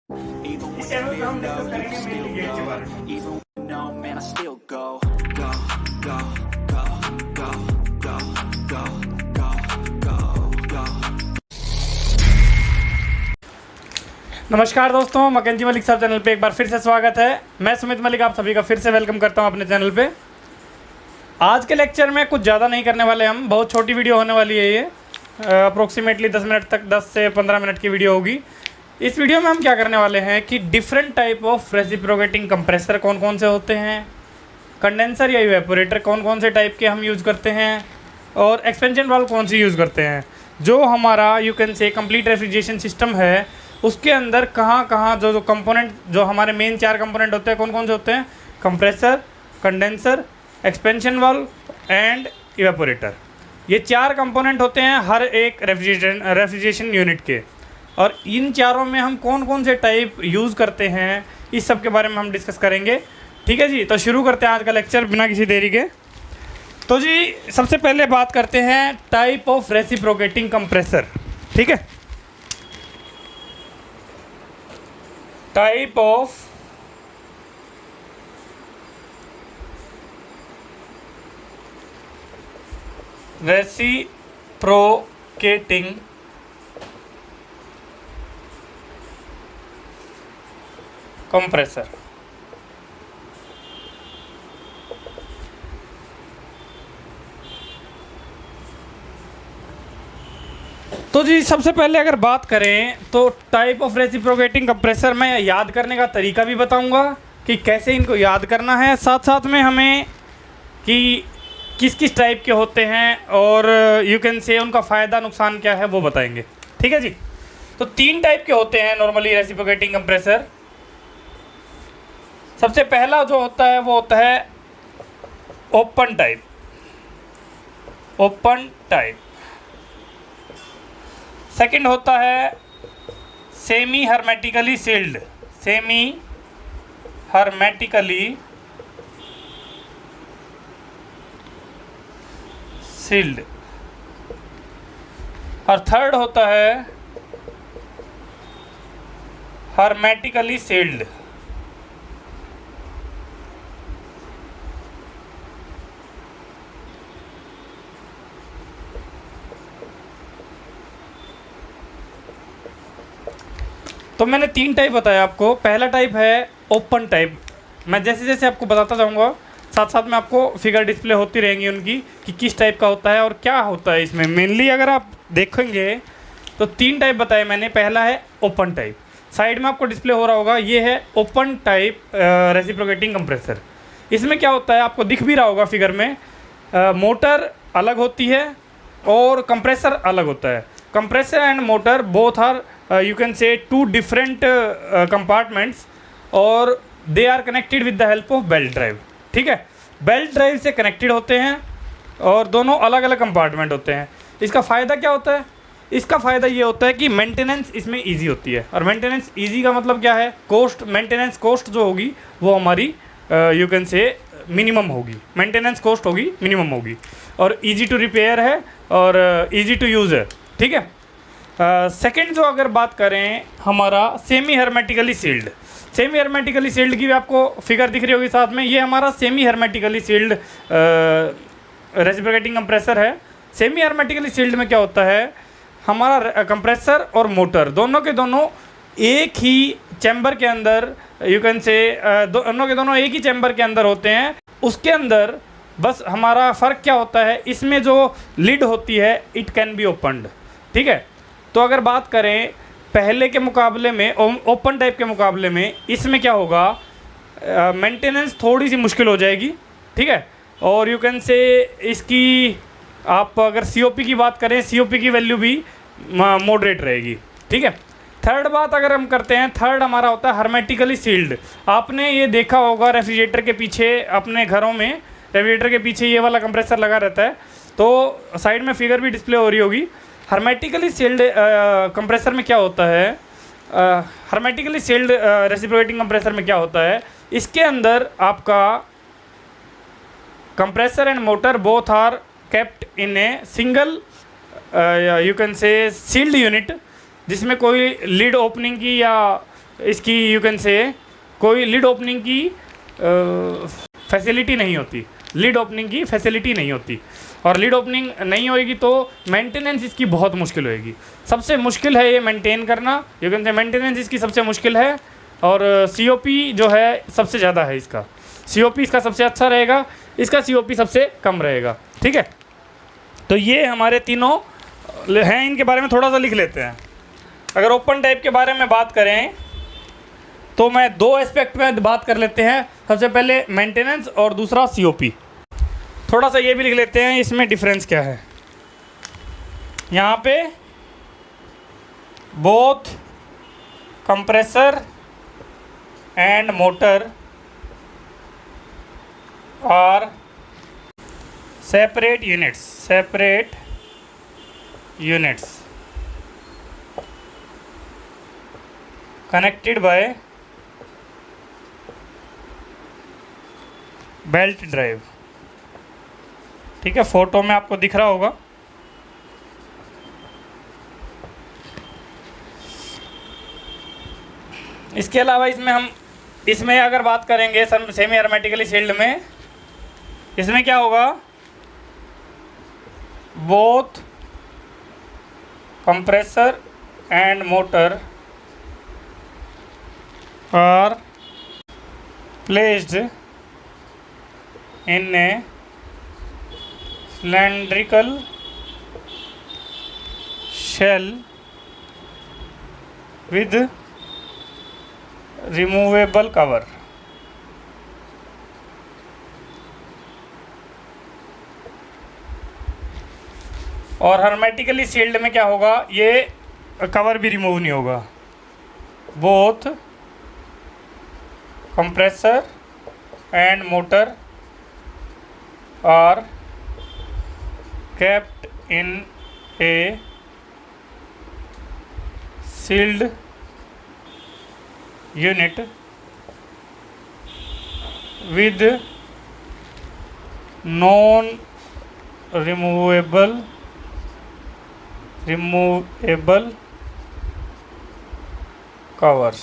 इस चैनल पे हम डिस्कस करेंगे मेनली गेट के बारे में। नमस्कार दोस्तों, मकैंजी मलिक साहब चैनल पे एक बार फिर से स्वागत है। मैं सुमित मलिक आप सभी का फिर से वेलकम करता हूं अपने चैनल पे। आज के लेक्चर में कुछ ज़्यादा नहीं करने वाले हम, बहुत छोटी वीडियो होने वाली है ये, अप्रोक्सीमेटली 10 मिनट तक, 10 से 15 मिनट की वीडियो होगी। इस वीडियो में हम क्या करने वाले हैं कि different type of reciprocating compressor कौन कौन से होते हैं, कंडेंसर या इवेपोरेटर कौन कौन से टाइप के हम यूज़ करते हैं, और एक्सपेंशन वाल्व कौन सी यूज़ करते हैं। जो हमारा यू कैन से कंप्लीट रेफ्रिजरेशन सिस्टम है उसके अंदर कहाँ कहाँ जो कंपोनेंट, जो हमारे मेन 4 कंपोनेंट होते हैं, कौन कौन से होते हैं, compressor, condenser, expansion valve and evaporator. ये 4 कंपोनेंट होते हैं हर एक रेफ्रिजरेशन यूनिट के, और इन चारों में हम कौन कौन से टाइप यूज़ करते हैं इस सब के बारे में हम डिस्कस करेंगे। ठीक है जी, तो शुरू करते हैं आज का लेक्चर बिना किसी देरी के। तो जी सबसे पहले बात करते हैं टाइप ऑफ रेसिप्रोकेटिंग कंप्रेसर। ठीक है, टाइप ऑफ रेसिप्रोकेटिंग कंप्रेसर। तो जी सबसे पहले अगर बात करें तो टाइप ऑफ रेसिप्रोकेटिंग कंप्रेसर मैं याद करने का तरीका भी बताऊंगा कि कैसे इनको याद करना है, साथ साथ में हमें कि किस किस टाइप के होते हैं और यू कैन से उनका फ़ायदा नुकसान क्या है वो बताएंगे। ठीक है जी, तो 3 टाइप के होते हैं नॉर्मली रेसिप्रोकेटिंग कंप्रेसर। सबसे पहला जो होता है वो होता है open type. Open type. Second होता है semi hermetically sealed. Semi hermetically sealed. और थर्ड होता है हर्मेटिकली सील्ड। तो मैंने 3 टाइप बताया आपको। पहला टाइप है ओपन टाइप। मैं जैसे जैसे आपको बताता जाऊंगा साथ साथ में आपको फिगर डिस्प्ले होती रहेंगी उनकी कि किस टाइप का होता है और क्या होता है इसमें। मेनली अगर आप देखेंगे तो 3 टाइप बताए मैंने। पहला है ओपन टाइप, साइड में आपको डिस्प्ले हो रहा होगा, ये है ओपन टाइप रेसिप्रोकेटिंग कंप्रेसर। इसमें क्या होता है आपको दिख भी रहा होगा फिगर में, मोटर अलग होती है और कंप्रेसर अलग होता है। Compressor and motor both are you can say 2 different compartments और they are connected with the help of belt drive। ठीक है, बेल्ट ड्राइव से कनेक्टेड होते हैं और दोनों अलग अलग कंपार्टमेंट होते हैं। इसका फ़ायदा क्या होता है? इसका फ़ायदा ये होता है कि मेंटेनेंस इसमें इजी होती है। और मेंटेनेंस इजी का मतलब क्या है? कॉस्ट, मेंटेनेंस कॉस्ट जो होगी वो हमारी यू कैन से मिनिमम होगी। मेंटेनेंस कॉस्ट होगी, मिनिमम होगी, और ईजी टू रिपेयर है और ईजी टू यूज़ है। ठीक है। सेकेंड जो अगर बात करें हमारा semi hermetically sealed. Semi hermetically sealed की भी आपको फिगर दिख रही होगी साथ में। ये हमारा semi hermetically sealed reciprocating compressor है। सेमी हर्मेटिकली सील्ड में क्या होता है, हमारा कंप्रेसर और मोटर दोनों के दोनों एक ही चैम्बर के अंदर, यू कैन से दोनों के दोनों एक ही चैम्बर के अंदर होते हैं। उसके अंदर बस हमारा फ़र्क क्या होता है, इसमें जो लिड होती है इट कैन बी ओपनड। ठीक है, तो अगर बात करें पहले के मुकाबले में, ओपन टाइप के मुकाबले में, इसमें क्या होगा, मेंटेनेंस थोड़ी सी मुश्किल हो जाएगी। ठीक है, और यू कैन से इसकी आप अगर सीओपी की बात करें, सीओपी की वैल्यू भी मॉडरेट रहेगी। ठीक है। थर्ड बात अगर हम करते हैं, थर्ड हमारा होता है हर्मेटिकली सील्ड। आपने ये देखा होगा रेफ्रिजरेटर के पीछे, अपने घरों में रेफ्रिजरेटर के पीछे ये वाला कंप्रेसर लगा रहता है, तो साइड में फिगर भी डिस्प्ले हो रही होगी। हर्मेटिकली सील्ड कंप्रेसर में क्या होता है, हर्मेटिकली सील्ड रेसिप्रोकेटिंग कंप्रेसर में क्या होता है, इसके अंदर आपका compressor and motor both are kept in a single you can say sealed unit, जिसमें कोई लीड ओपनिंग की या इसकी यू कैन से कोई लीड ओपनिंग की फैसिलिटी नहीं होती, लीड ओपनिंग की फैसिलिटी नहीं होती, और लीड ओपनिंग नहीं होएगी तो मेंटेनेंस इसकी बहुत मुश्किल होएगी। सबसे मुश्किल है ये मेंटेन करना, यू कैन से मेंटेनेंस इसकी सबसे मुश्किल है, और COP जो है सबसे ज़्यादा है इसका। COP इसका सबसे अच्छा रहेगा, इसका COP सबसे कम रहेगा। ठीक है, तो ये हमारे तीनों हैं, इनके बारे में थोड़ा सा लिख लेते हैं। अगर ओपन टाइप के बारे में बात करें तो मैं 2 एस्पेक्ट में बात कर लेते हैं। सबसे पहले मेंटेनेंस और दूसरा COP। थोड़ा सा ये भी लिख लेते हैं इसमें डिफरेंस क्या है। यहाँ पे both compressor and motor are separate units connected by belt drive. ठीक है, फोटो में आपको दिख रहा होगा। इसके अलावा इसमें अगर बात करेंगे सेमी एरोमेटिकली सील्ड में, इसमें क्या होगा, both compressor and motor are placed in a cylindrical shell with removable cover। और हर्मेटिकली सील्ड में क्या होगा, ये कवर भी रिमूव नहीं होगा। Both compressor and motor are kept in a sealed unit with non-removable covers।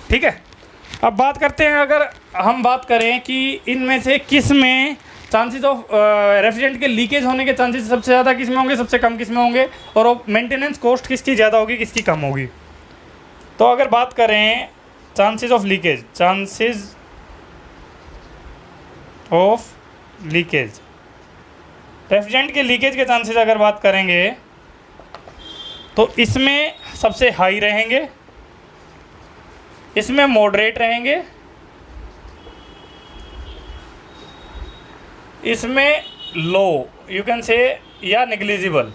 ठीक है, अब बात करते हैं, अगर हम बात करें कि इनमें से किस में चांसेस ऑफ रेफ्रिजरेंट के लीकेज होने के चांसेस सबसे ज़्यादा किस में होंगे, सबसे कम किस में होंगे, और मेंटेनेंस कॉस्ट किसकी ज़्यादा होगी, किसकी कम होगी। तो अगर बात करें चांसेस ऑफ लीकेज, रेफ्रिजरेंट के लीकेज के चांसेस अगर बात करेंगे तो इसमें सबसे हाई रहेंगे, इसमें मॉडरेट रहेंगे, इसमें लो यू कैन से या नेग्लिजिबल।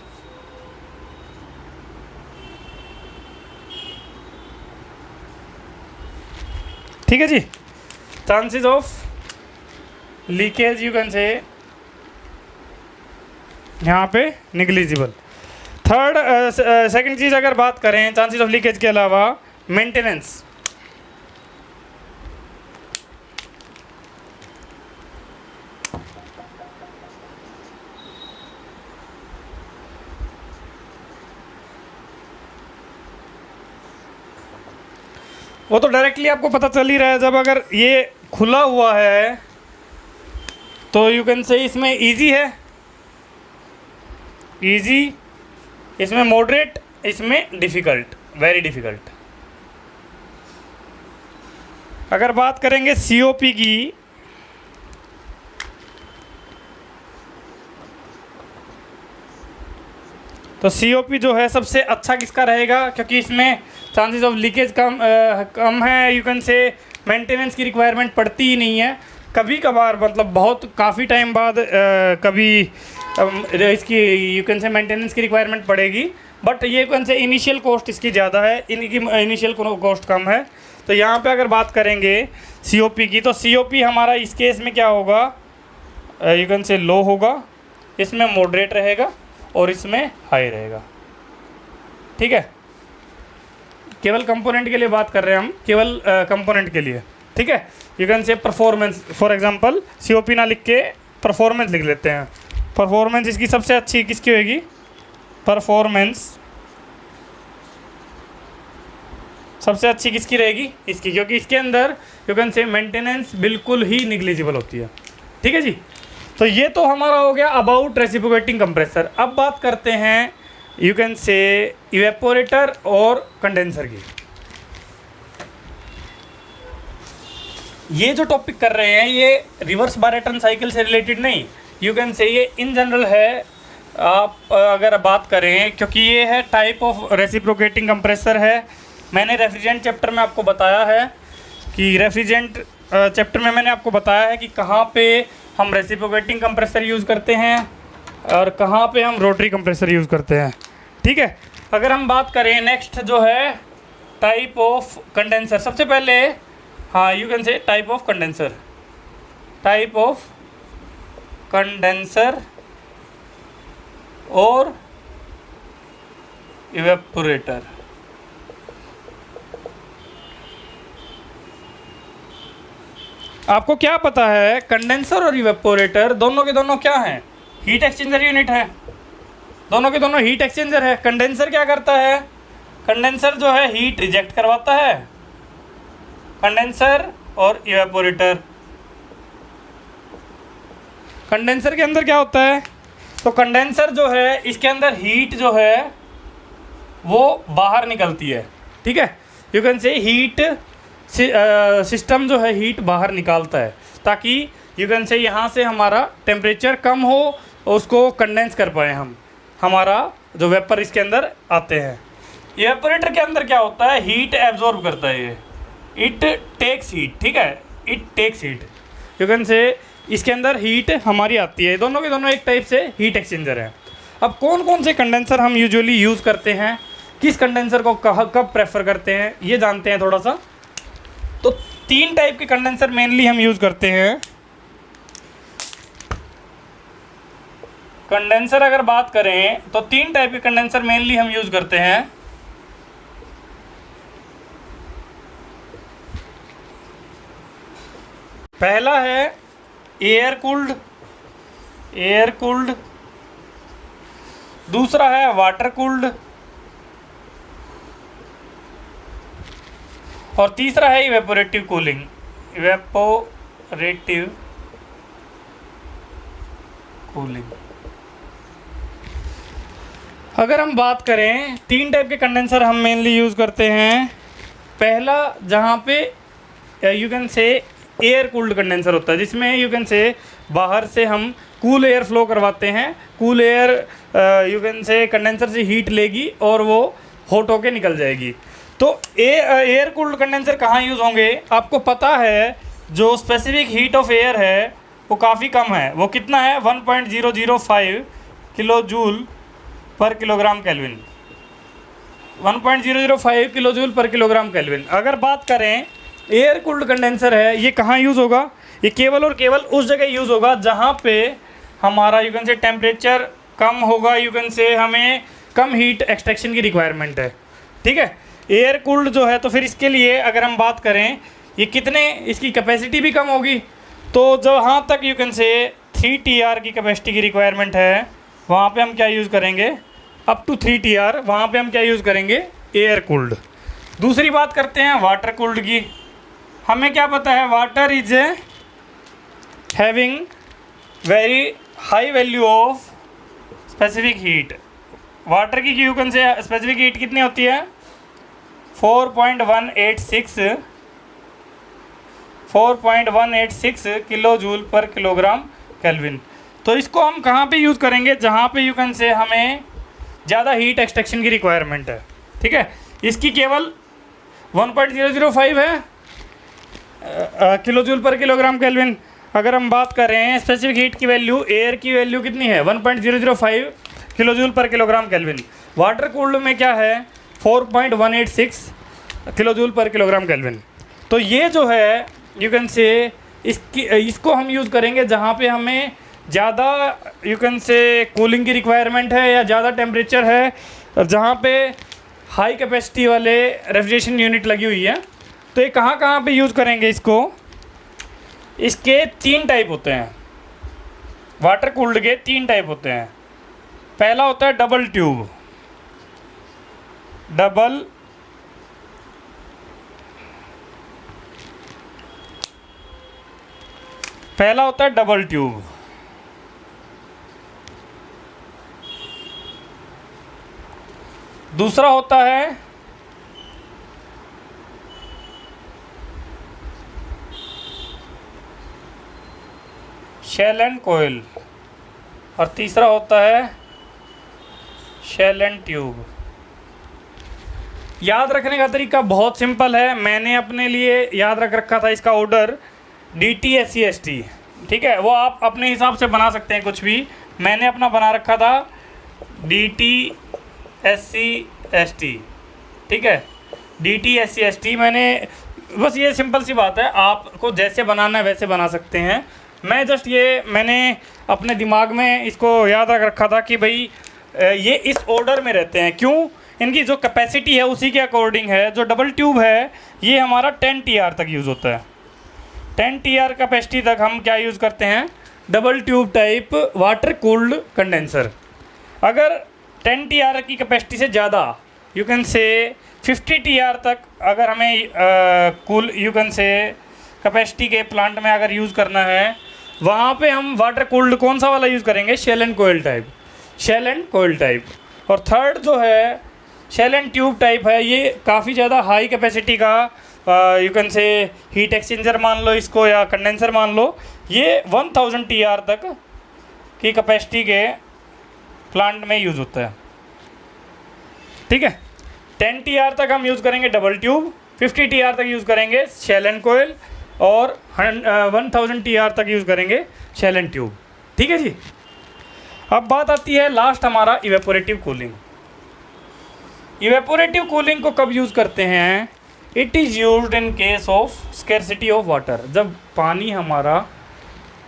ठीक है जी, chances of leakage you can say यहाँ पे नेग्लिजिबल। सेकंड चीज़ अगर बात करें चांसेस ऑफ लीकेज के अलावा, मेंटेनेंस। वो तो डायरेक्टली आपको पता चल ही रहा है, जब अगर ये खुला हुआ है तो यू कैन से इसमें इजी है, इजी, इसमें मॉडरेट, इसमें डिफ़िकल्ट, वेरी डिफ़िकल्ट। अगर बात करेंगे COP की, तो COP जो है सबसे अच्छा किसका रहेगा, क्योंकि इसमें चांसेस ऑफ लीकेज कम है, यू कैन से मेंटेनेंस की रिक्वायरमेंट पड़ती ही नहीं है। कभी कभार मतलब बहुत काफ़ी टाइम बाद कभी इसकी यू कैन से मेंटेनेंस की रिक्वायरमेंट पड़ेगी, बट ये कौन से इनिशियल कॉस्ट इसकी ज़्यादा है, इनकी इनिशियल कॉस्ट कम है। तो यहाँ पे अगर बात करेंगे COP की, तो COP हमारा इस केस में क्या होगा, यू कैन से लो होगा, इसमें मॉडरेट रहेगा और इसमें हाई रहेगा। ठीक है, केवल कंपोनेंट के लिए बात कर रहे हैं हम, केवल कंपोनेंट के लिए। ठीक है, यू कैन से परफॉर्मेंस, फॉर एग्जांपल COP ना लिख के परफॉर्मेंस लिख लेते हैं। परफॉर्मेंस इसकी सबसे अच्छी किसकी होगी, परफॉर्मेंस सबसे अच्छी किसकी रहेगी? इसकी, क्योंकि इसके अंदर यू कैन से मेंटेनेंस बिल्कुल ही निग्लिजिबल होती है। ठीक है जी। तो ये तो हमारा हो गया अबाउट रेसिप्रोकेटिंग कंप्रेसर। अब बात करते हैं यू कैन से इवेपोरेटर और कंडेंसर की। ये जो टॉपिक कर रहे हैं ये रिवर्स बायरेटन साइकिल से रिलेटेड नहीं, यू कैन से ये इन जनरल है। आप अगर बात करें, क्योंकि ये है टाइप ऑफ रेसिप्रोकेटिंग कंप्रेसर है। मैंने रेफ्रिजरेंट चैप्टर में आपको बताया है कि रेफ्रिजरेंट चैप्टर में मैंने आपको बताया है कि कहाँ पे हम रेसिप्रोकेटिंग कंप्रेसर यूज़ करते हैं और कहाँ पे हम रोटरी कंप्रेसर यूज़ करते हैं। ठीक है। अगर हम बात करें नेक्स्ट जो है टाइप ऑफ कंडेंसर, सबसे पहले हाँ यू कैन से type of condenser, type of condenser और इवेपोरेटर। आपको क्या पता है कंडेंसर और इवेपोरेटर दोनों के दोनों क्या हैं? हीट एक्सचेंजर यूनिट है। दोनों के दोनों हीट एक्सचेंजर है। कंडेंसर क्या करता है? कंडेंसर जो है हीट रिजेक्ट करवाता है। कंडेंसर और इवेपोरेटर, कंडेंसर के अंदर क्या होता है? तो कंडेंसर जो है इसके अंदर हीट जो है वो बाहर निकलती है। ठीक है। यू कैन से हीट सिस्टम जो है हीट बाहर निकालता है ताकि यू कैन से यहाँ से हमारा टेम्परेचर कम हो और उसको कंडेंस कर पाए हम, हमारा जो वेपर इसके अंदर आते हैं। इवेपोरेटर के अंदर क्या होता है? हीट एब्जॉर्ब करता है ये, इट टेक्स हीट। ठीक है, it takes heat. You can say इसके अंदर हीट हमारी आती है। दोनों के दोनों एक टाइप से हीट एक्सचेंजर है। अब कौन कौन से कंडेंसर हम यूजुअली यूज़ करते हैं, किस कंडेंसर को कब प्रेफर करते हैं, ये जानते हैं थोड़ा सा। तो 3 टाइप के कंडेंसर मेनली हम यूज़ करते हैं। कंडेंसर अगर बात करें तो 3 टाइप के कंडेंसर मेनली हम यूज़ करते हैं। पहला है एयर कूल्ड, एयर कूल्ड। दूसरा है वाटर कूल्ड और तीसरा है इवेपोरेटिव कूलिंग, इवेपोरेटिव कूलिंग। अगर हम बात करें 3 टाइप के कंडेंसर हम मेनली यूज़ करते हैं। पहला जहाँ पे यू कैन से एयर कूल्ड कंडेंसर होता है, जिसमें यू कैन से बाहर से हम कूल एयर फ्लो करवाते हैं। कूल एयर यू कैन से कंडेंसर से हीट लेगी और वो हॉट होके निकल जाएगी। तो एयर कूल्ड कंडेंसर कहाँ यूज़ होंगे? आपको पता है जो स्पेसिफिक हीट ऑफ एयर है वो काफ़ी कम है। वो कितना है? 1.005 kilo joule per kilogram kelvin, 1.005 kilo joule per kilogram kelvin. अगर बात करें एयर कूल्ड कंडेंसर है, ये कहाँ यूज़ होगा? ये केवल और केवल उस जगह यूज़ होगा जहाँ पे हमारा यू कैन से टेम्परेचर कम होगा, यू कैन से हमें कम हीट एक्सट्रैक्शन की रिक्वायरमेंट है। ठीक है। एयर कूल्ड जो है तो फिर इसके लिए अगर हम बात करें ये कितने, इसकी कैपेसिटी भी कम होगी। तो जहाँ तक यू कैन से 3 TR की कैपेसिटी की रिक्वायरमेंट है वहाँ पे हम क्या यूज़ करेंगे? अप टू 3 TR वहाँ पे हम क्या यूज़ करेंगे? Air cooled. दूसरी बात करते हैं वाटर कूल्ड की। हमें क्या पता है? Water is having very high value of specific heat. Water की you can say specific heat कितनी होती है? 4.186 kilo joule per kilogram kelvin. तो इसको हम कहाँ पे यूज़ करेंगे? जहाँ पे यू कैन से हमें ज़्यादा हीट एक्सट्रैक्शन की रिक्वायरमेंट है। ठीक है। इसकी केवल 1.005 है kilo joule per kilogram kelvin. अगर हम बात करें स्पेसिफिक हीट की वैल्यू, एयर की वैल्यू कितनी है? 1.005 kilo joule per kilogram kelvin. Water cooled में क्या है? 4.186 kilo joule per kilogram kelvin. तो ये जो है यू कैन से इसको हम यूज़ करेंगे जहाँ पे हमें ज़्यादा यू कैन से कूलिंग की रिक्वायरमेंट है या ज़्यादा टेम्परेचर है, और जहाँ पे हाई कैपेसिटी वाले रेफ्रिजरेशन यूनिट लगी हुई है। तो ये कहाँ कहाँ पे यूज़ करेंगे इसको? इसके 3 टाइप होते हैं। वाटर कूल्ड के 3 टाइप होते हैं। पहला होता है डबल पहला होता है डबल ट्यूब, दूसरा होता है शेल एंड कोयल, और तीसरा होता है शेल एंड ट्यूब। याद रखने का तरीका बहुत सिंपल है, मैंने अपने लिए याद रख रखा था इसका ऑर्डर DTSC-ST, ठीक है। वो आप अपने हिसाब से बना सकते हैं कुछ भी, मैंने अपना बना रखा था DTSC-ST, ठीक है। DTSC-ST मैंने, बस ये सिंपल सी बात है, आपको जैसे बनाना है वैसे बना सकते हैं। मैं जस्ट ये मैंने अपने दिमाग में इसको याद रख रखा था कि भाई ये इस ऑर्डर में रहते हैं, क्यों, इनकी जो कैपेसिटी है उसी के अकॉर्डिंग है। जो डबल ट्यूब है ये हमारा 10 TR तक यूज़ होता है, 10 TR कैपेसिटी तक हम क्या यूज़ करते हैं, double tube type water cooled condenser. अगर 10 TR की कैपेसिटी से ज़्यादा, यू कैन से 50 TR तक अगर हमें कूल यू कैन से कैपेसिटी के प्लांट में अगर यूज़ करना है, वहाँ पे हम वाटर कूल्ड कौन सा वाला यूज़ करेंगे, shell and coil type, shell and coil type. और थर्ड जो है शेल एंड ट्यूब टाइप है, ये काफ़ी ज़्यादा हाई कैपेसिटी का यू कैन से हीट एक्सचेंजर मान लो इसको या कंडेंसर मान लो, ये 1000 TR तक की कैपेसिटी के प्लांट में यूज़ होता है, ठीक है। 10 TR तक हम यूज़ करेंगे डबल ट्यूब, 50 TR तक यूज़ करेंगे शेल एंड कोयल, और 1000 TR तक यूज़ करेंगे शेल एंड ट्यूब, ठीक है जी। अब बात आती है लास्ट हमारा इवेपोरेटिव कूलिंग। इवेपोरेटिव कूलिंग को कब यूज़ करते हैं, it is used in case of scarcity of water. जब पानी हमारा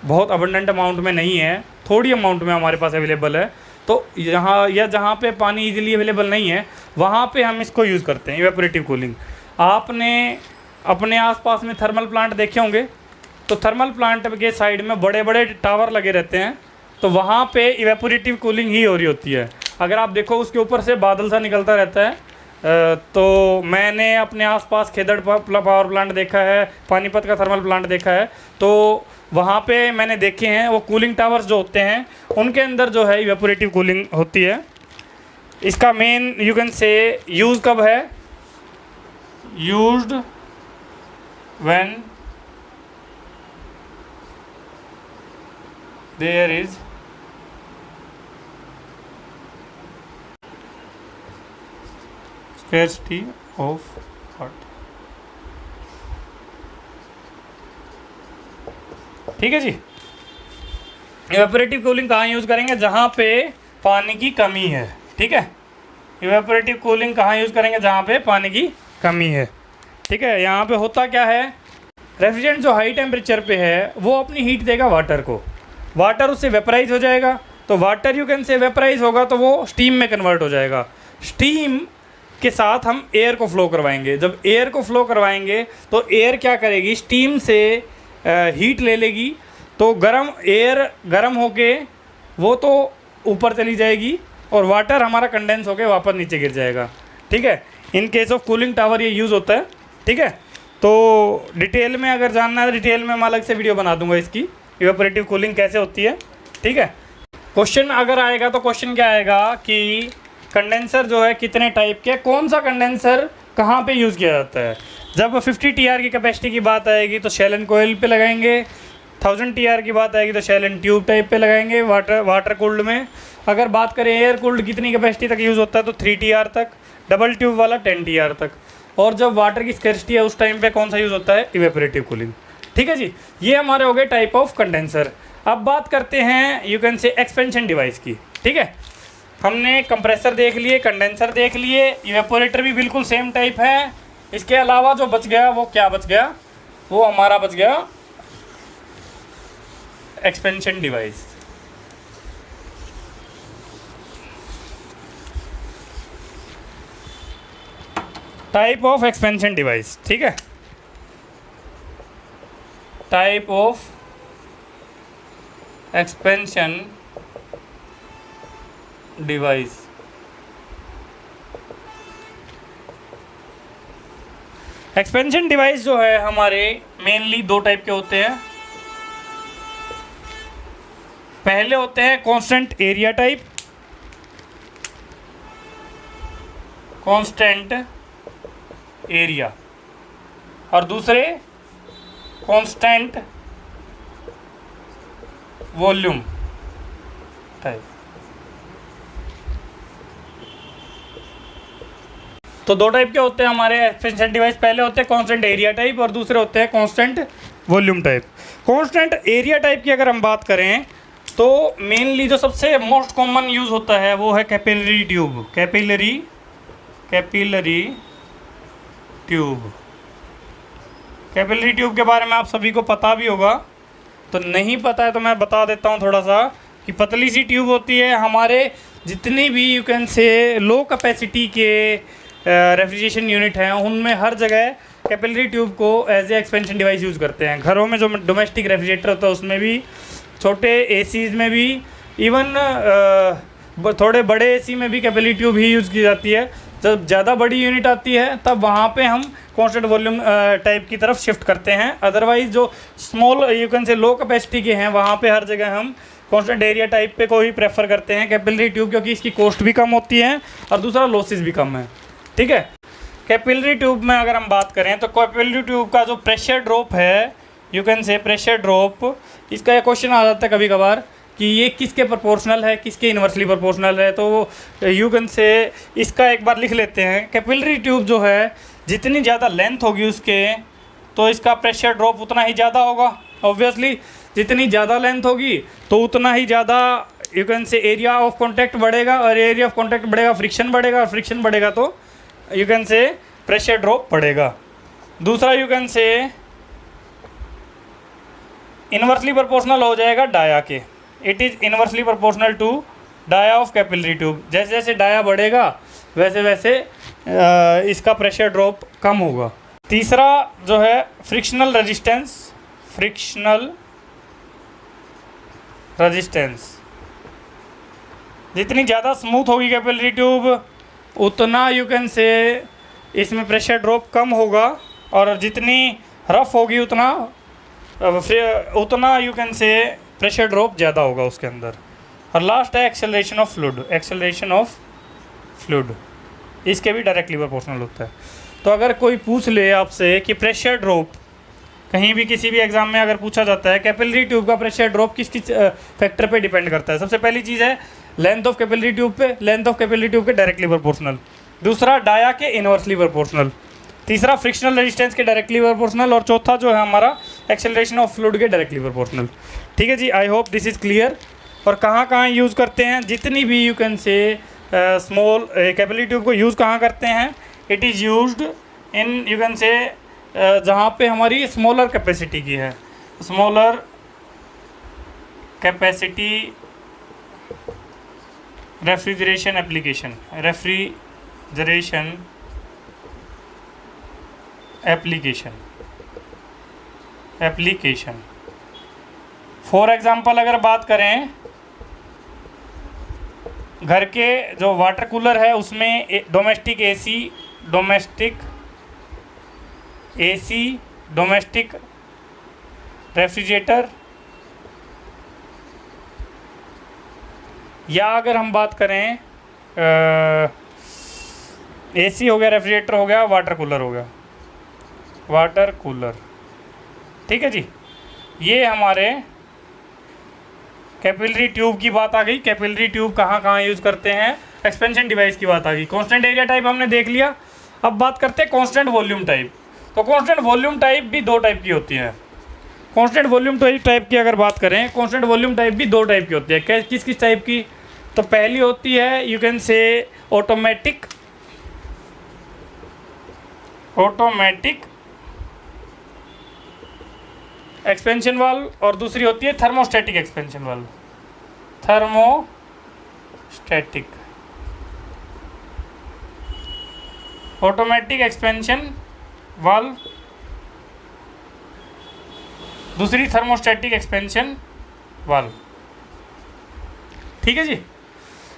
बहुत अबंडेंट अमाउंट में नहीं है, थोड़ी अमाउंट में हमारे पास अवेलेबल है, तो यहाँ या जहाँ पे पानी इजीली अवेलेबल नहीं है वहाँ पे हम इसको यूज़ करते हैं इवेपोरेटिव कूलिंग। आपने अपने आसपास में थर्मल प्लांट देखे होंगे, तो थर्मल प्लांट के साइड में बड़े बड़े टावर लगे रहते हैं, तो वहाँ पे इवेपोरेटिव कूलिंग ही हो रही होती है। अगर आप देखो उसके ऊपर से बादल सा निकलता रहता है, तो मैंने अपने आसपास खेदड़ पावर प्लांट देखा है, पानीपत का थर्मल प्लांट देखा है, तो वहाँ पे मैंने देखे हैं वो कूलिंग टावर्स जो होते हैं उनके अंदर जो है इवेपोरेटिव कूलिंग होती है। इसका main you can say use कब है, used when there is scarcity of water, ठीक है जी। इवेपोरेटिव कूलिंग कहाँ यूज़ करेंगे, जहाँ पे पानी की कमी है, ठीक है। इवेपोरेटिव कूलिंग कहाँ यूज़ करेंगे, जहाँ पे पानी की कमी है, ठीक है। यहाँ पे होता क्या है, रेफ्रिजरेंट जो हाई टेम्परेचर पे है वो अपनी हीट देगा वाटर को, वाटर उससे वेपराइज हो जाएगा, तो वाटर यू कैन से वेपराइज होगा तो वो स्टीम में कन्वर्ट हो जाएगा। स्टीम के साथ हम एयर को फ्लो करवाएंगे, जब एयर को फ्लो करवाएंगे तो एयर क्या करेगी, स्टीम से हीट ले लेगी, तो एयर गर्म होके वो तो ऊपर चली जाएगी और वाटर हमारा कंडेंस होके वापस नीचे गिर जाएगा, ठीक है। In case of cooling tower ये यूज़ होता है, ठीक है। तो डिटेल में अगर जानना है, डिटेल में मैं अलग से वीडियो बना दूंगा इसकी, इवेपोरेटिव कूलिंग कैसे होती है, ठीक है। क्वेश्चन अगर आएगा तो क्वेश्चन क्या आएगा कि कंडेंसर जो है कितने टाइप के, कौन सा कंडेंसर कहाँ पे यूज़ किया जाता है। जब 50 TR की कैपेसिटी की बात आएगी तो शेल एंड कोयल पे लगाएंगे, 1000 TR की बात आएगी तो शेल एंड ट्यूब टाइप पे लगाएंगे वाटर कूल्ड में। अगर बात करें एयर कूल्ड कितनी कैपेसिटी तक यूज़ होता है तो 3 TR तक, डबल ट्यूब वाला 10 TR तक, और जब वाटर की स्कैरसिटी है उस टाइम पे कौन सा यूज़ होता है, इवेपोरेटिव कूलिंग, ठीक है जी। ये हमारे हो गए टाइप ऑफ कंडेंसर। अब बात करते हैं यू कैन से एक्सपेंशन डिवाइस की, ठीक है। हमने कंप्रेसर देख लिए, कंडेंसर देख लिए, इवेपोरेटर भी बिल्कुल सेम टाइप है। इसके अलावा जो बच गया वो क्या बच गया, वो हमारा बच गया expansion device. Type of expansion device, ठीक है। Type of expansion device. Expansion device जो है हमारे मेनली दो टाइप के होते हैं। पहले होते हैं constant area type, constant area, और दूसरे कांस्टेंट वॉल्यूम टाइप। तो दो टाइप के होते हैं हमारे एक्सपेंशन डिवाइस, पहले होते हैं कांस्टेंट एरिया टाइप और दूसरे होते हैं constant volume type. Constant area type की अगर हम बात करें तो मेनली जो सबसे मोस्ट कॉमन यूज़ होता है वो है capillary tube. Capillary tube, capillary tube के बारे में आप सभी को पता भी होगा, तो नहीं पता है तो मैं बता देता हूँ थोड़ा सा कि पतली सी ट्यूब होती है। हमारे जितनी भी you can say low capacity के रेफ्रिजरेशन यूनिट हैं उनमें हर जगह कैपिलरी ट्यूब को as a expansion device use करते हैं। घरों में जो डोमेस्टिक रेफ्रिजरेटर होता है उसमें भी, छोटे एसीज़ में भी, इवन थोड़े बड़े एसी में भी कैपिलरी ट्यूब ही यूज़ की जाती है। जब ज़्यादा बड़ी यूनिट आती है तब वहाँ पे हम कांस्टेंट वॉल्यूम टाइप की तरफ शिफ्ट करते हैं। अदरवाइज़ जो small you can say low capacity के हैं वहाँ पे हर जगह हम कांस्टेंट एरिया टाइप पे को ही प्रेफर करते हैं कैपिलरी ट्यूब, क्योंकि इसकी कॉस्ट भी कम होती है और दूसरा लॉसेस भी कम है। ठीक है, कैपिलरी ट्यूब में अगर हम बात करें तो कैपिलरी ट्यूब का जो प्रेशर ड्रॉप है, you can say pressure drop, इसका एक क्वेश्चन आ जाता है कभी कभार कि ये किसके प्रोपोर्शनल है, किसके इन्वर्सली प्रोपोर्शनल है। तो यू कैन से इसका एक बार लिख लेते हैं। कैपिलरी ट्यूब जो है जितनी ज़्यादा लेंथ होगी उसके, तो इसका प्रेशर ड्रॉप उतना ही ज़्यादा होगा। ऑब्वियसली जितनी ज़्यादा लेंथ होगी तो उतना ही ज़्यादा you can say area of contact बढ़ेगा, और एरिया ऑफ कॉन्टैक्ट बढ़ेगा फ्रिक्शन बढ़ेगा, और फ्रिक्शन बढ़ेगा तो you can say pressure drop बढ़ेगा। दूसरा you can say inversely proportional हो जाएगा डाया के। It is inversely proportional to dia of capillary tube. जैसे जैसे डाया बढ़ेगा वैसे वैसे इसका प्रेशर ड्रॉप कम होगा। तीसरा जो है फ्रिक्शनल रेजिस्टेंस, फ्रिक्शनल रेजिस्टेंस, जितनी ज़्यादा स्मूथ होगी कैपिलरी ट्यूब उतना यू कैन से इसमें प्रेशर ड्रॉप कम होगा, और जितनी रफ़ होगी उतना you can say pressure drop ज़्यादा होगा उसके अंदर। और लास्ट है acceleration of fluid, acceleration of fluid, इसके भी डायरेक्टली प्रोपोर्शनल होता है। तो अगर कोई पूछ ले आपसे कि प्रेशर ड्रॉप, कहीं भी किसी भी एग्जाम में अगर पूछा जाता है कैपिलरी ट्यूब का प्रेशर ड्रॉप किस किस फैक्टर पे डिपेंड करता है, सबसे पहली चीज़ है लेंथ ऑफ कैपिलरी ट्यूब पे, लेंथ ऑफ कैपिलरी ट्यूब के डायरेक्टली प्रोपोर्शनल। दूसरा डाया के इन्वर्सली प्रोपोर्शनल। तीसरा फ्रिक्शनल रेजिस्टेंस के डायरेक्टली प्रोपोर्शनल। और चौथा जो है हमारा एक्सेलरेशन ऑफ फ्लूइड के डायरेक्टली प्रोपोर्शनल। ठीक है जी, I hope this is clear. और कहाँ कहाँ यूज़ करते हैं, जितनी भी you can say small capillary tube को यूज़ कहाँ करते हैं, it is used in you can से जहाँ पे हमारी स्मॉलर कैपेसिटी की है, smaller capacity refrigeration application, refrigeration application. For example अगर बात करें, घर के जो वाटर कूलर है उसमें डोमेस्टिक एसी, डोमेस्टिक रेफ्रिजरेटर, या अगर हम बात करें एसी हो गया, रेफ्रिजरेटर हो गया, वाटर कूलर हो गया, वाटर कूलर। ठीक है जी, ये हमारे कैपिलरी ट्यूब की बात आ गई। कैपिलरी ट्यूब कहाँ कहाँ यूज़ करते हैं, एक्सपेंशन डिवाइस की बात आ गई। कांस्टेंट एरिया टाइप हमने देख लिया। अब बात करते हैं कांस्टेंट वॉल्यूम टाइप। तो कांस्टेंट वॉल्यूम टाइप भी दो टाइप की होती है। कांस्टेंट वॉल्यूम टाइप की अगर बात करें, कांस्टेंट वॉल्यूम टाइप भी दो टाइप की होती है। किस किस टाइप की, तो पहली होती है यू कैन से ऑटोमेटिक एक्सपेंशन वाल्व, और दूसरी होती है thermostatic expansion valve, thermostatic. Automatic expansion valve, दूसरी थर्मोस्टैटिक एक्सपेंशन वाल्व। ठीक है जी,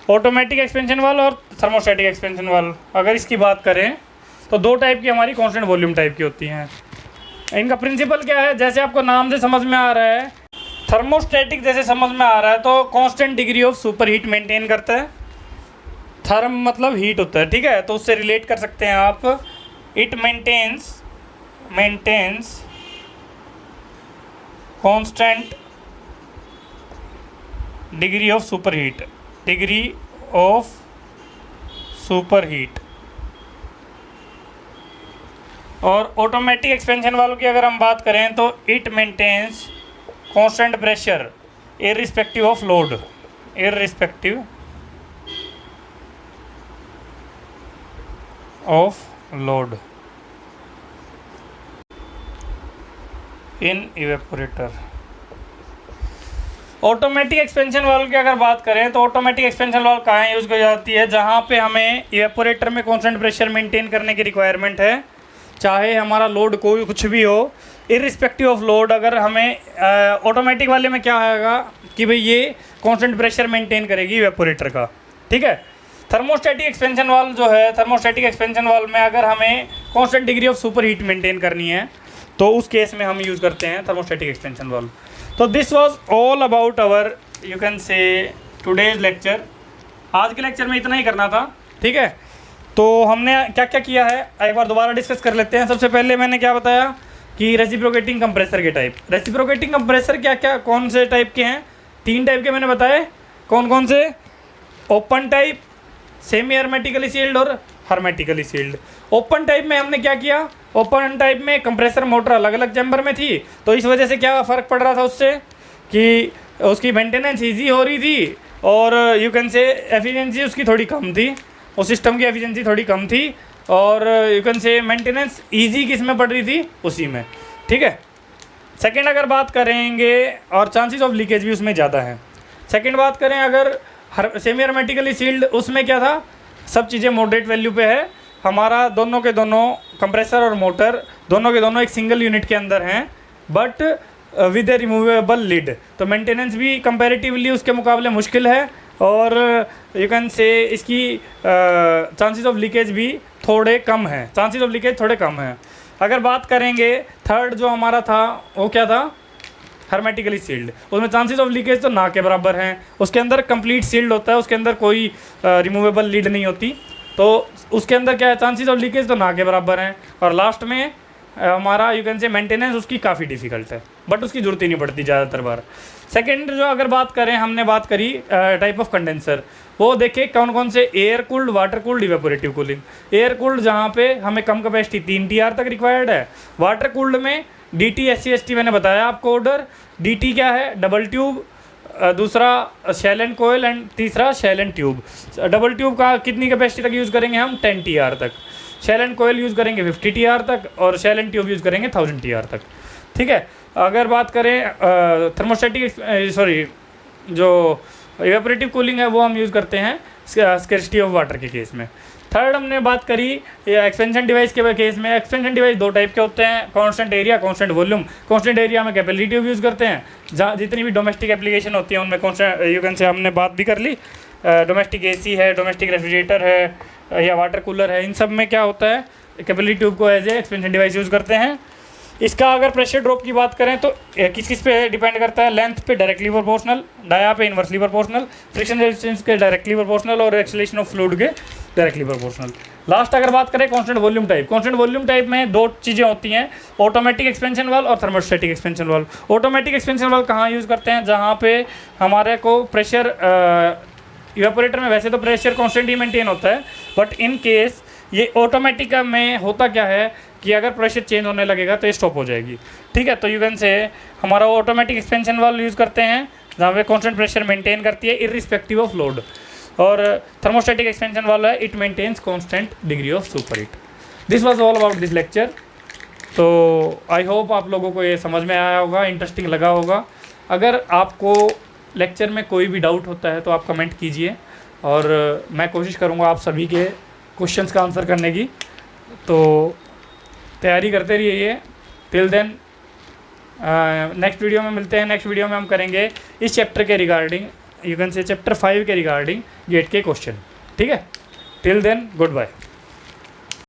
ऑटोमेटिक एक्सपेंशन वाल्व और थर्मोस्टैटिक एक्सपेंशन वाल्व। अगर इसकी बात करें तो दो टाइप की हमारी कांस्टेंट वॉल्यूम टाइप की होती हैं। इनका प्रिंसिपल क्या है, जैसे आपको नाम से समझ में आ रहा है थर्मोस्टेटिक जैसे समझ में आ रहा है तो constant degree of super heat maintain करता है। थर्म मतलब हीट होता है, ठीक है, तो उससे रिलेट कर सकते हैं आप। It maintains constant degree of super heat. और ऑटोमेटिक एक्सपेंशन वालों की अगर हम बात करें तो it maintains constant pressure irrespective of load, in evaporator. Automatic expansion valve की अगर बात करें तो ऑटोमेटिक एक्सपेंशन वाल्व कहाँ यूज़ की जाती है, जहाँ पे हमें इवेपोरेटर में कांस्टेंट प्रेशर मेंटेन करने की रिक्वायरमेंट है, चाहे हमारा लोड कोई कुछ भी हो, इररिस्पेक्टिव ऑफ लोड। अगर हमें ऑटोमेटिक वाले में क्या आएगा कि भाई ये कांस्टेंट प्रेशर मेंटेन करेगी इवेपोरेटर का, ठीक है। थर्मोस्टेटिक एक्सपेंशन वाल्व जो है, थर्मोस्टेटिक एक्सपेंशन वाल्व में अगर हमें constant degree of super heat maintain करनी है तो उस केस में हम यूज़ करते हैं थर्मोस्टेटिक एक्सपेंशन वाल्व। तो this was all about our you can say today's lecture. आज के लेक्चर में इतना ही करना था, ठीक है। तो हमने क्या क्या किया है एक बार दोबारा डिस्कस कर लेते हैं। सबसे पहले मैंने क्या बताया कि रेसिप्रोकेटिंग कंप्रेसर के टाइप। रेसिप्रोकेटिंग कंप्रेसर क्या क्या कौन से टाइप के हैं, 3 टाइप के मैंने बताए। कौन कौन से? Open type, semi hermetically sealed और हर्मेटिकली सील्ड। ओपन टाइप में हमने क्या किया, ओपन टाइप में कंप्रेसर मोटर अलग अलग चैम्बर में थी, तो इस वजह से क्या फ़र्क पड़ रहा था उससे कि उसकी मेंटेनेंस इजी हो रही थी और यू कैन से एफिशिएंसी उसकी थोड़ी कम थी, उस सिस्टम की एफिशिएंसी थोड़ी कम थी और यू कैन से मेंटेनेंस इजी किस में पड़ रही थी, उसी में, ठीक है। सेकेंड अगर बात करेंगे और चांसेस ऑफ लीकेज भी उसमें ज़्यादा है। सेकेंड बात करें अगर सेमी हर्मेटिकली सील्ड, उसमें क्या था, सब चीज़ें मॉडरेट वैल्यू पे है, हमारा दोनों के दोनों कंप्रेसर और मोटर दोनों के दोनों एक सिंगल यूनिट के अंदर हैं, but with a removable lid, तो मेंटेनेंस भी कंपैरेटिवली उसके मुकाबले मुश्किल है और यू कैन से इसकी चांसेस ऑफ लीकेज भी थोड़े कम हैं, चांसेस ऑफ लीकेज थोड़े कम हैं। अगर बात करेंगे थर्ड जो हमारा था वो क्या था, हर्मेटिकली सील्ड, उसमें चांसेस ऑफ लीकेज तो ना के बराबर हैं, उसके अंदर कंप्लीट सील्ड होता है, उसके अंदर कोई रिमूवेबल लीड नहीं होती, तो उसके अंदर क्या है, चांसेस ऑफ लीकेज तो ना के बराबर हैं। और लास्ट में हमारा यू कैन से मेंटेनेंस उसकी काफ़ी डिफ़िकल्ट है, बट उसकी ज़रूरत ही नहीं पड़ती ज़्यादातर बार। सेकेंड जो अगर बात करें, हमने बात करी टाइप ऑफ कंडेंसर, वो देखें कौन कौन से, air cooled, water cooled, evaporative cooling. Air cooled जहाँ पे हमें कम कैपेसिटी 3 TR तक रिक्वायर्ड है, वाटर कूल्ड में DT SC ST मैंने बताया आपको ऑर्डर। DT क्या है, डबल ट्यूब, दूसरा शेल एंड कोयल एंड तीसरा shell and tube. Double tube का कितनी कैपेसिटी तक यूज़ करेंगे हम, 10 TR तक। शेल एंड कोयल यूज़ करेंगे 50 TR तक और शेल एंड ट्यूब यूज़ करेंगे 1000 TR तक, ठीक है। अगर बात करें थर्मोस्टेटिक जो इवेपोरेटिव कूलिंग है वो हम यूज़ करते हैं स्कैर्सिटी ऑफ वाटर के केस में। थर्ड हमने बात करी एक्सपेंशन डिवाइस के केस में। एक्सपेंशन डिवाइस 2 टाइप के होते हैं, constant area, constant volume. Constant area में कैपिलरी ट्यूब यूज़ करते हैं, जहाँ जितनी भी डोमेस्टिक एप्लीकेशन होती है उनमें कांस्टेंट यू कैन से हमने बात भी कर ली। डोमेस्टिक AC है, डोमेस्टिक रेफ्रिजरेटर है या वाटर कूलर है, इन सब में क्या होता है, कैपिलरी ट्यूब को as a expansion device use करते हैं। इसका अगर प्रेशर ड्रॉप की बात करें तो किस किस पे डिपेंड करता है, लेंथ पे डायरेक्टली प्रोपोर्शनल, डाया पे इन्वर्सली प्रोपोर्शनल, फ्रिक्शन रेजिस्टेंस के डायरेक्टली प्रोपोर्शनल और एक्सेलरेशन ऑफ फ्लूइड के डायरेक्टली प्रोपोर्शनल। लास्ट अगर बात करें constant volume type, constant volume type में 2 चीज़ें होती हैं, ऑटोमेटिक एक्सपेंशन वाल्व और thermostatic expansion valve. Automatic expansion valve कहाँ यूज़ करते हैं, जहाँ पे हमारे को प्रेशर, इवेपोरेटर में वैसे तो प्रेशर कांस्टेंट ही मेंटेन होता है, बट इन केस ये ऑटोमेटिक में होता क्या है कि अगर प्रेशर चेंज होने लगेगा तो ये स्टॉप हो जाएगी, ठीक है। तो यू कैन से हमारा ऑटोमेटिक एक्सपेंशन वाल्व यूज़ करते हैं जहाँ पे कांस्टेंट प्रेशर मेंटेन करती है इररिस्पेक्टिव ऑफ लोड, और थर्मोस्टेटिक एक्सपेंशन वाला है it maintains constant degree of super heat. This was all about this lecture. तो आई होप आप लोगों को ये समझ में आया होगा, इंटरेस्टिंग लगा होगा। अगर आपको लेक्चर में कोई भी डाउट होता है तो आप कमेंट कीजिए और मैं कोशिश करूँगा आप सभी के क्वेश्चंस का आंसर करने की, तो तैयारी करते रहिए। टिल देन नेक्स्ट वीडियो में मिलते हैं। नेक्स्ट वीडियो में हम करेंगे इस चैप्टर के regarding, you can say chapter 5 के रिगार्डिंग गेट के क्वेश्चन, ठीक है। Till then good bye.